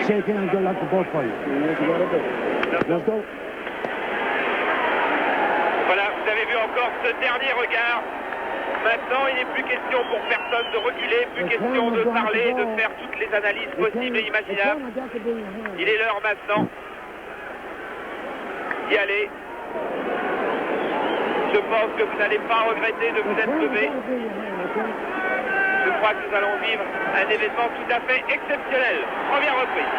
shaking and good luck to both parties. Let's go. Voilà, vous avez vu encore ce dernier regard. Maintenant, il n'est plus question pour personne de reculer, plus question de parler, de faire toutes les analyses possibles et imaginables. Il est l'heure maintenant d'y aller. Je pense que vous n'allez pas regretter de vous être levé. Je crois que nous allons vivre un événement tout à fait exceptionnel. Première reprise.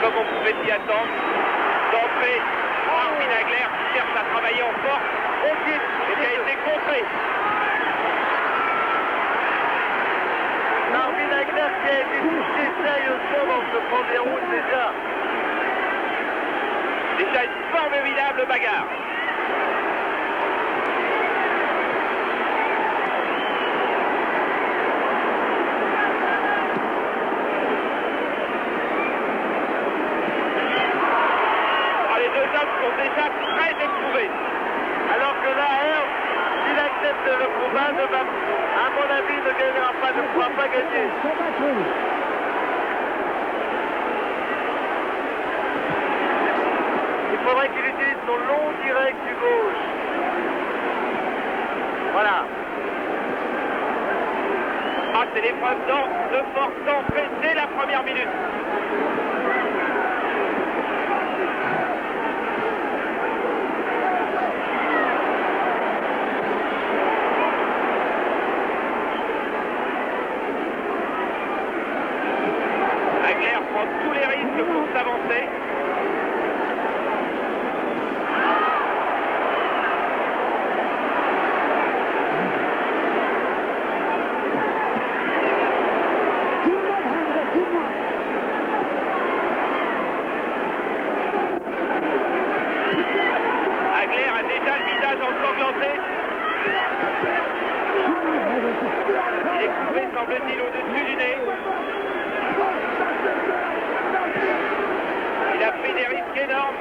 Comme on pouvait s'y attendre, d'entrée, Marvin Hagler qui cherche à travailler en force, au pied, et qui a été contré. Marvin Hagler qui a été touché sérieusement dans ce premier round déjà. Déjà une formidable bagarre. Les deux hommes sont déjà très éprouvés. Alors que là, Herb, s'il accepte le combat, à mon avis, ne gagnera pas, ne pourra pas gagner. Il faudrait qu'il utilise son long direct du gauche. Voilà. Ah, c'est l'épreuve de force d'entrée dès la première minute. Hagler prend tous les risques pour s'avancer. Hagler a déjà le visage ensanglanté. Il est couvé, semble-t-il, au-dessus du nez. Il a pris des risques énormes.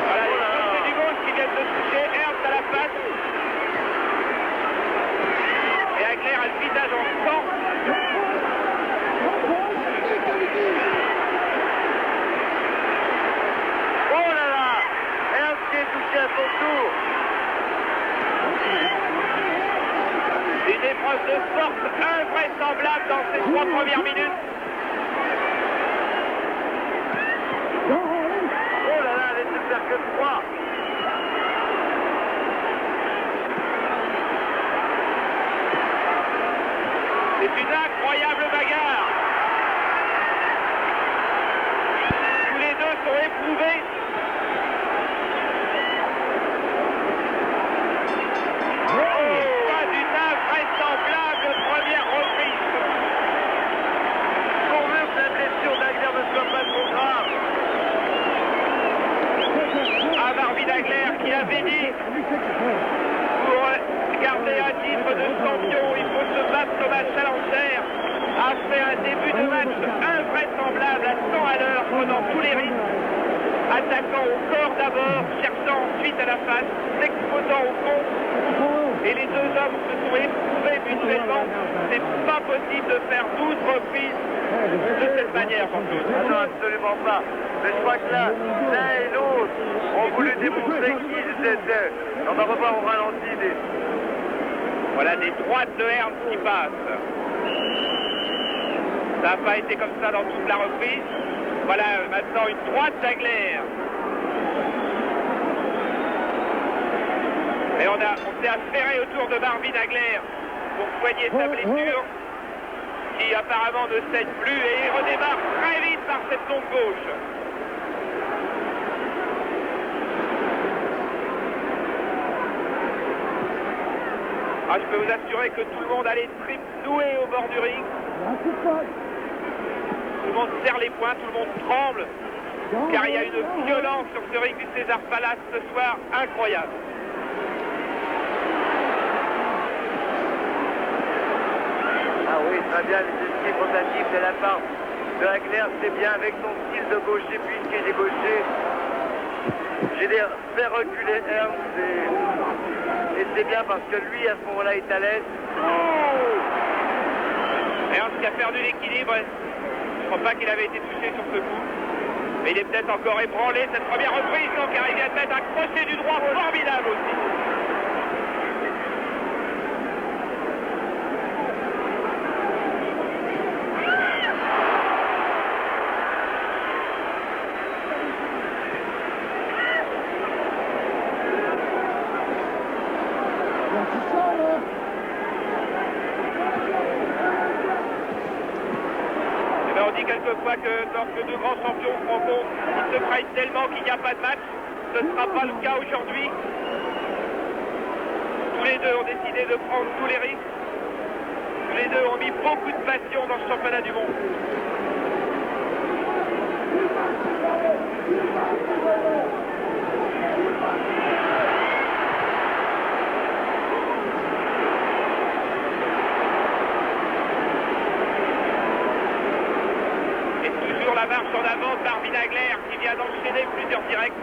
Voilà, les côtés du gauche qui viennent de toucher Ernst à la face. Et Hagler a le visage en sang. Oh là là, Ernst qui est touché à son tour. Une épreuve de force invraisemblable dans ces 3 premières minutes. Oh là là, laissez faire que 3. C'est une incroyable bagarre. Tous les deux sont éprouvés. Pas d'une invraisemblable première reprise. Pourvu que la blessure d'Hagler ne soit pas trop grave. À Marvin Hagler qui avait dit pour garder un titre de champion, il faut se battre comme un challenger, a fait un début de match invraisemblable à 100 à l'heure, prenant tous les risques, attaquant au corps d'abord, cherchant ensuite à la face, s'exposant au fond. Et les deux hommes se sont éprouvés mutuellement. C'est pas possible de faire 12 reprises de cette manière, Jean-Claude. Ah non, absolument pas. Mais je crois que là, l'un et l'autre ont voulu démontrer qu'ils étaient. On va revoir au ralenti des... Voilà des droites de Ernst qui passent. Ça n'a pas été comme ça dans toute la reprise. Voilà maintenant une droite d'Hagler. Et on s'est affairé autour de Marvin Hagler pour soigner sa blessure qui apparemment ne saigne plus et il redémarre très vite par cette tombe gauche. Ah, je peux vous assurer que tout le monde a les tripes nouées au bord du ring. Tout le monde serre les poings, tout le monde tremble, car il y a une violence sur ce ring du César Palace ce soir incroyable. très bien les esquives rotatives de la part de Hagler, c'est bien avec son style de gaucher puisqu'il est gaucher. J'ai l'air fait reculer Ernst et c'est bien parce que lui à ce moment-là est à l'aise. Ernst qui a perdu l'équilibre. Je ne crois pas qu'il avait été touché sur ce coup. Mais il est peut-être encore ébranlé cette première reprise, donc car il vient de mettre un crochet du droit formidable aussi. On dit quelquefois que lorsque deux grands champions se rencontrent, ils se pressent tellement qu'il n'y a pas de match. Ce ne sera pas le cas aujourd'hui. Tous les deux ont décidé de prendre tous les risques. Tous les deux ont mis beaucoup de passion dans ce championnat du monde. La marche en avant de Marvin Hagler qui vient d'enchaîner plusieurs directs.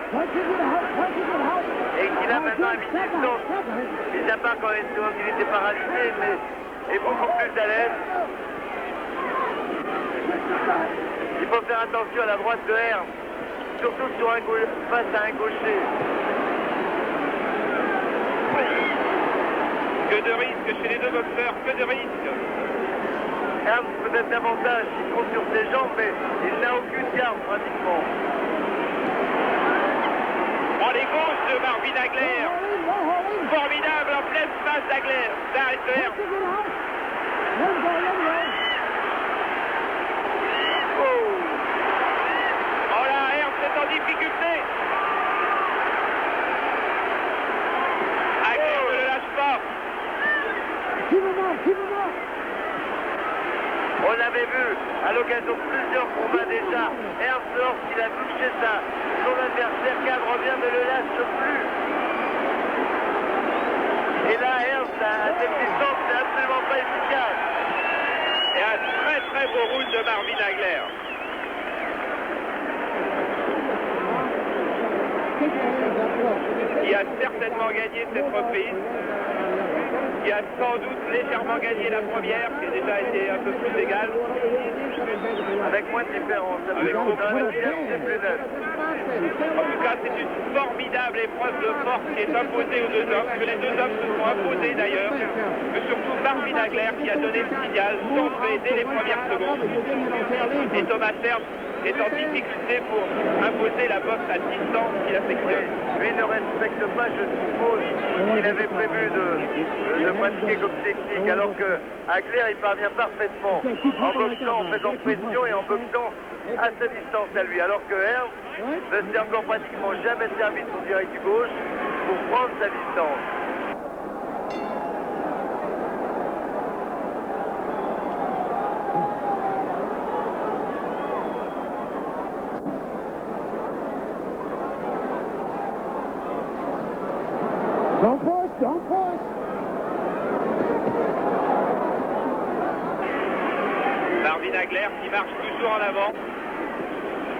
Et qui là maintenant a mis distance, mis à part quand il était paralysé, mais est beaucoup plus à l'aise. Il faut faire attention à la droite de Ernst, surtout sur face à un gaucher. Que de risques chez les deux boxeurs, que de risques. Ernst peut-être davantage, il compte sur ses jambes, mais il n'a aucune garde pratiquement. Oh, les gauches de Marvin Hagler. Formidable en pleine face d'Hagler. Oh là, Ernst est en difficulté. Hagler ne le lâche pas. On l'avait vu à l'occasion de plusieurs combats déjà. Ernst, lorsqu'il a touché son adversaire, Cadre revient, ne le lâche plus. Et là, Ernst, à cette distance, c'est absolument pas efficace. Et un très très beau roule de Marvin Hagler. Qui a certainement gagné cette reprise. Qui a sans doute légèrement gagné la première, qui a déjà été un peu plus égale. Avec moins de différence. Avec beaucoup moins de c'est plus neuf. En tout cas, c'est une formidable épreuve de force qui est imposée aux deux hommes, que les deux hommes se sont imposés d'ailleurs, mais surtout Marvin Hagler qui a donné le signal d'entrée dès les premières secondes. Et Thomas Ernst est en difficulté pour imposer la boxe à distance qu'il affectionne. Lui ne respecte pas, je suppose, qu'il avait prévu de pratiquer comme technique, alors que Hagler il parvient parfaitement en boxant, en faisant pression et en boxant à sa distance à lui, alors que Ernst ne s'est encore pratiquement jamais servi de son direct du gauche pour prendre sa distance. Don't push. Marvin Hagler qui marche toujours en avant.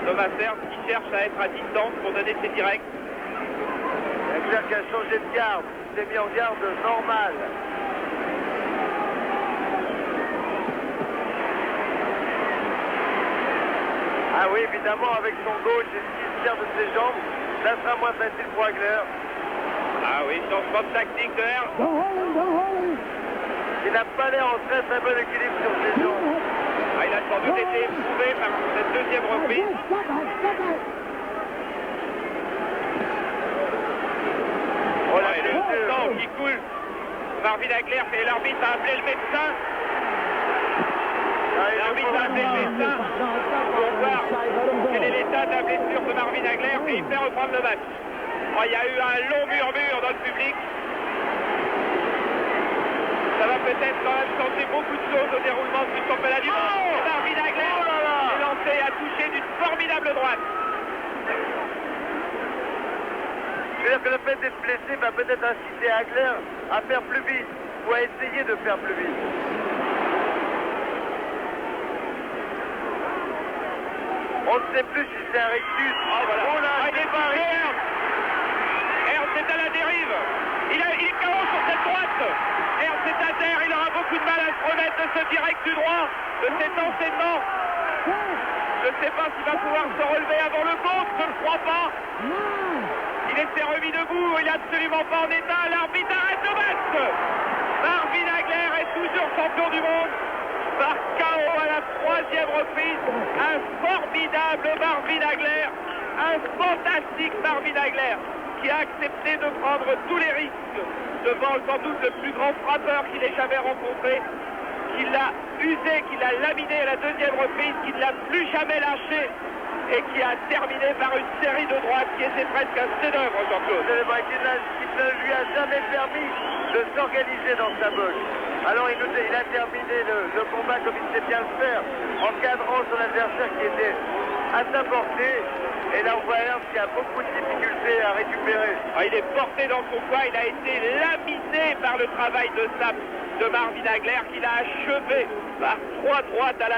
Thomas Ernst qui cherche à être à distance pour donner ses directs. Hagler qui a changé de garde, il s'est mis en garde normale. Ah oui, évidemment, avec son gauche et ce qui se sert de ses jambes, ça sera moins facile pour Hagler. Ah oui, changement de tactique de Ernst. Il n'a pas l'air en très très bon équilibre sur ses jambes. Ah, il a sans doute été éprouvé par cette deuxième reprise. Oh là, et le sang qui coule. Marvin Hagler, et l'arbitre a appelé le médecin. L'arbitre a appelé le médecin pour voir quel est l'état de la blessure de Marvin Hagler et il fait reprendre le match. Oh, il y a eu un long murmure dans le public. Ça va peut-être quand même changer beaucoup de choses au déroulement du championnat du monde. Marvin Hagler est lancé à toucher d'une formidable droite. C'est-à-dire que le fait d'être blessé va peut-être inciter Hagler à faire plus vite ou à essayer de faire plus vite. On ne sait plus si c'est un rectus. Voilà. Oh là, il est pas Ernst est à la dérive. Il est KO sur cette droite. Ernst est à terre. Il aura beaucoup de mal à se remettre de ce direct du droit, de cet enchaînement. Je ne sais pas s'il va pouvoir se relever avant le compte. Je ne crois pas. Il s'est remis debout. Il n'est absolument pas en état. L'arbitre arrête le match. Marvin Hagler est toujours champion du monde. Par KO à la 3e reprise. Un formidable Marvin Hagler. Un fantastique Marvin Hagler qui a accepté de prendre tous les risques devant sans doute le plus grand frappeur qu'il ait jamais rencontré, qui l'a usé, qui l'a laminé à la 2e reprise, qui ne l'a plus jamais lâché et qui a terminé par une série de droites qui était presque un chef-d'œuvre, Jean-Claude. Qui ne lui a jamais permis de s'organiser dans sa boxe. Alors il a terminé le combat comme il sait bien le faire, encadrant son adversaire qui était à sa portée. Et là on voit Ernst qui a beaucoup de difficultés à récupérer. Il est porté dans son coin, il a été laminé par le travail de Marvin Hagler qui l'a achevé par 3 droites à la